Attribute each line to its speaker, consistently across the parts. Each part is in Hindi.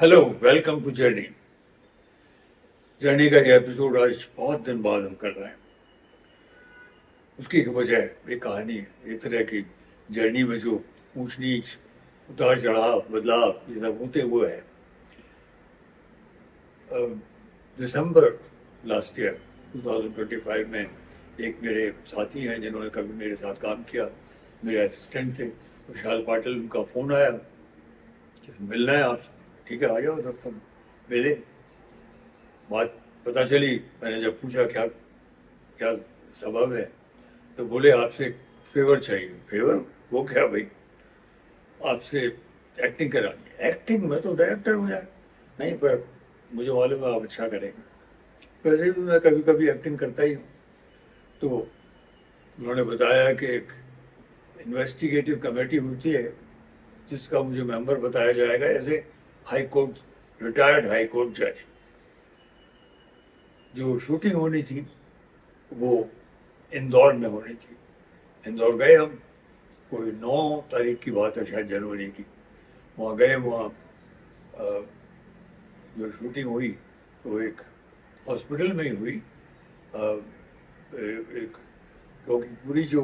Speaker 1: Hello, welcome to journey. Journey का ये एपिसोड आज बहुत दिन बाद हम कर रहे हैं। उसकी एक वजह, एक कहानी है। एक तरह की जर्नी में जो ऊंच नीच, उतार चढ़ाव, बदलाव, ये सब होते हुए है। दिसंबर लास्ट ईयर 2025 में एक मेरे साथी हैं जिन्होंने कभी मेरे साथ काम किया, मेरे असिस्टेंट थे, विशाल पाटिल। उनका फ़ोन आया कि मिलना है आपसे। ठीक है, आ जाओ दफ्तर में। मिले, बात पता चली। मैंने जब पूछा क्या क्या सबब है, तो बोले आपसे एक फेवर चाहिए। फेवर? वो क्या भाई? आपसे एक्टिंग करानी है। एक्टिंग? मैं तो डायरेक्टर हूँ यार। नहीं, पर मुझे मालूम है आप अच्छा करेंगे। वैसे भी मैं कभी कभी एक्टिंग करता ही हूँ। तो उन्होंने बताया कि एक इन्वेस्टिगेटिव कमेटी होती है जिसका मुझे मेंबर बताया जाएगा as a high court, retired high court जज। जो शूटिंग होनी थी वो इंदौर में होनी थी। इंदौर गए हम। कोई 9 तारीख की बात है, शायद जनवरी की। वहाँ गए। वहाँ अ, जो शूटिंग हुई वो एक हॉस्पिटल में ही हुई। एक, क्योंकि पूरी जो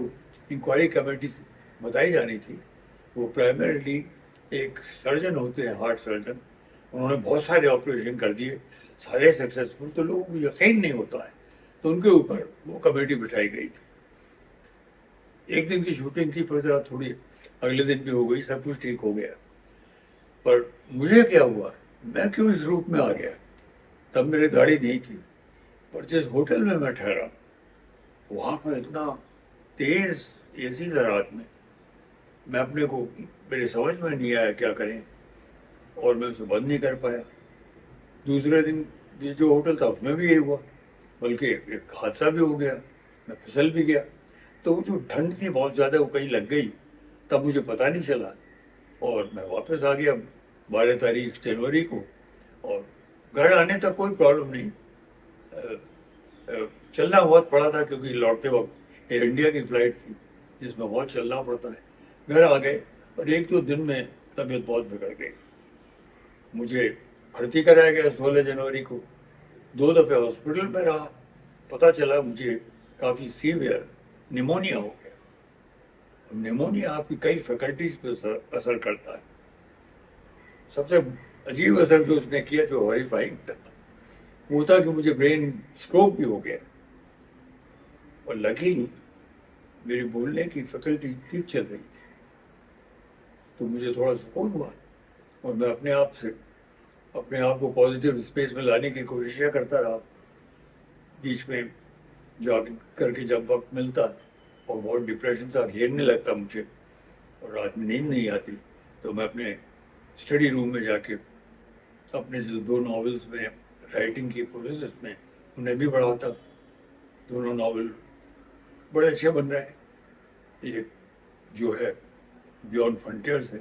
Speaker 1: इंक्वायरी कमेटी बताई जानी थी वो प्राइमरीली एक सर्जन होते हैं, हार्ट सर्जन। उन्होंने बहुत सारे ऑपरेशन कर दिए, सारे सक्सेसफुल। तो लोगों को यकीन नहीं होता है, तो उनके ऊपर वो कमेटी बिठाई गई थी। एक दिन की शूटिंग थी, पर जरा थोड़ी अगले दिन भी हो गई, सब कुछ ठीक हो गया। पर मुझे क्या हुआ, मैं क्यों इस रूप में आ गया? तब मेरी दाढ़ी नहीं थी। पर जिस होटल में मैं ठहरा, वहां पर इतना तेज एसी था रात में, मैं अपने को, मेरे समझ में नहीं आया क्या करें, और मैं उसे बंद नहीं कर पाया। दूसरे दिन ये जो होटल था उसमें भी यही हुआ, बल्कि एक हादसा भी हो गया। मैं फिसल भी गया। तो वो जो ठंड थी बहुत ज़्यादा, वो कहीं लग गई, तब मुझे पता नहीं चला। और मैं वापस आ गया 12 तारीख जनवरी को। और घर आने तक कोई प्रॉब्लम नहीं। अ, चलना बहुत पड़ा था क्योंकि लौटते वक्त एयर इंडिया की फ्लाइट थी जिसमें बहुत चलना पड़ता है। घर आ गए और 1-2 दिन में तबीयत बहुत बिगड़ गई। मुझे भर्ती कराया गया 16 जनवरी को। 2 दफ़े हॉस्पिटल में रहा। पता चला मुझे काफ़ी सीवियर निमोनिया हो गया। निमोनिया आपकी कई फैकल्टीज पे असर करता है। सबसे अजीब असर जो उसने किया, जो हॉरिफाइंग था, वो था कि मुझे ब्रेन स्ट्रोक भी हो गया। और लकीली मेरी बोलने की फैकल्टी ठीक चल रही थी, तो मुझे थोड़ा सुकून हुआ। और मैं अपने आप को पॉजिटिव स्पेस में लाने की कोशिशें करता रहा। बीच में जॉगिंग करके जब वक्त मिलता, और बहुत डिप्रेशन सा घेरने लगता मुझे, और रात में नींद नहीं आती, तो मैं अपने स्टडी रूम में जाके अपने जो 2 नॉवेल्स में राइटिंग की प्रोसेस में उन्हें भी बढ़ाता। दोनों नॉवेल बड़े अच्छे बन रहे हैं। एक जो है बियॉन्ड फ्रंटियर्स है,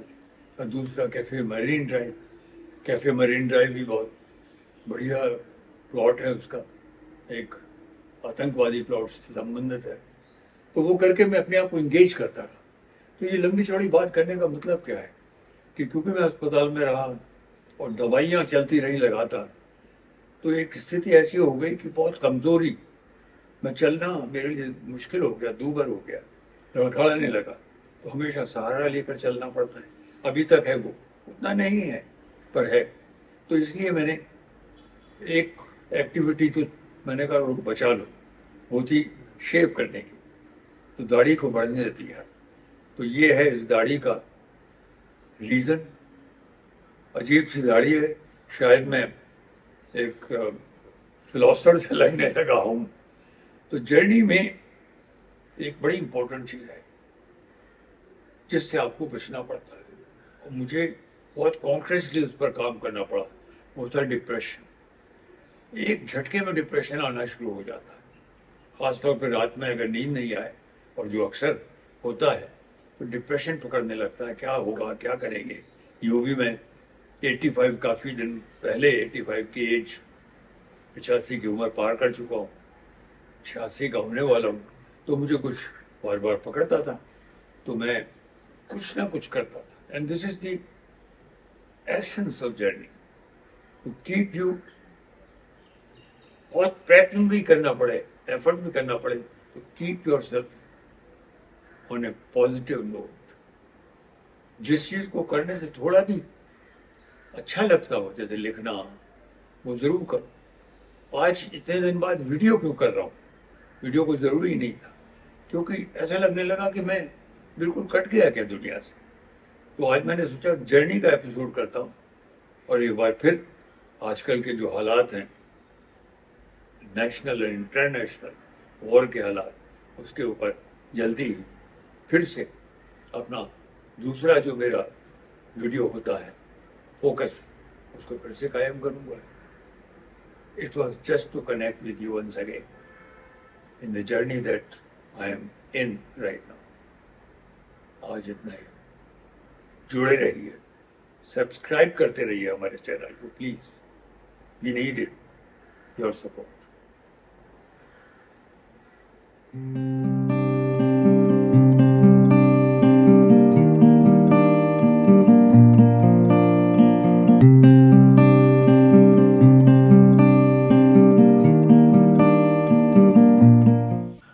Speaker 1: और दूसरा cafe marine drive. Cafe marine drive भी बहुत बढ़िया प्लॉट है उसका, एक आतंकवादी प्लॉट से संबंधित है। तो वो करके मैं अपने आप को इंगेज करता रहा। तो ये लंबी चौड़ी बात करने का मतलब क्या है कि क्योंकि मैं अस्पताल में रहा और दवाइयाँ चलती रही लगातार, तो एक स्थिति ऐसी हो गई कि बहुत कमजोरी, मैं चलना मेरे लिए मुश्किल हो गया, दूभर हो गया, लड़खड़ाने लगा। तो हमेशा सहारा लेकर चलना पड़ता है। अभी तक है, वो उतना नहीं है पर है। तो इसलिए मैंने एक एक्टिविटी तो, मैंने कहा रुक बचा लो, वो थी शेव करने की। तो दाढ़ी को बढ़ने दिया। तो ये है इस दाढ़ी का रीज़न। अजीब सी दाढ़ी है। शायद मैं एक फिलोसफर से लगने लगा हूँ। तो जर्नी में एक बड़ी इंपॉर्टेंट चीज़ है जिससे आपको बचना पड़ता है, और मुझे बहुत कॉन्शियसली उस पर काम करना पड़ा। वो था डिप्रेशन। एक झटके में डिप्रेशन आना शुरू हो जाता है, खासतौर पर रात में अगर नींद नहीं आए, और जो अक्सर होता है, तो डिप्रेशन पकड़ने लगता है। क्या होगा, क्या करेंगे? यूँ भी मैं 85, काफ़ी दिन पहले 85 की एज, 85 की उम्र पार कर चुका हूँ, 86 का होने वाला हूँ। तो मुझे कुछ बार बार पकड़ता था, तो मैं कुछ ना कुछ करता था। And this is the essence of journey. To keep you, बहुत प्रयत्न भी करना पड़े, एफर्ट भी करना पड़े, तो keep your self on A positive note. जिस चीज को करने से थोड़ा भी अच्छा लगता हो, जैसे लिखना, वो जरूर करो। आज इतने दिन बाद वीडियो क्यों कर रहा हूँ? वीडियो को जरूरी नहीं था, क्योंकि ऐसा लगने लगा कि मैं बिल्कुल कट गया क्या दुनिया से। तो आज मैंने सोचा जर्नी का एपिसोड करता हूँ, और एक बार फिर आजकल के जो हालात हैं, नेशनल और इंटरनेशनल वॉर के हालात, उसके ऊपर जल्दी ही फिर से अपना दूसरा जो मेरा वीडियो होता है फोकस, उसको फिर से कायम करूंगा। It was just to connect with you once again in the journey that I am in right now. आज इतना ही, जुड़े रहिए, सब्सक्राइब करते रहिए हमारे चैनल को please, we need it, your support.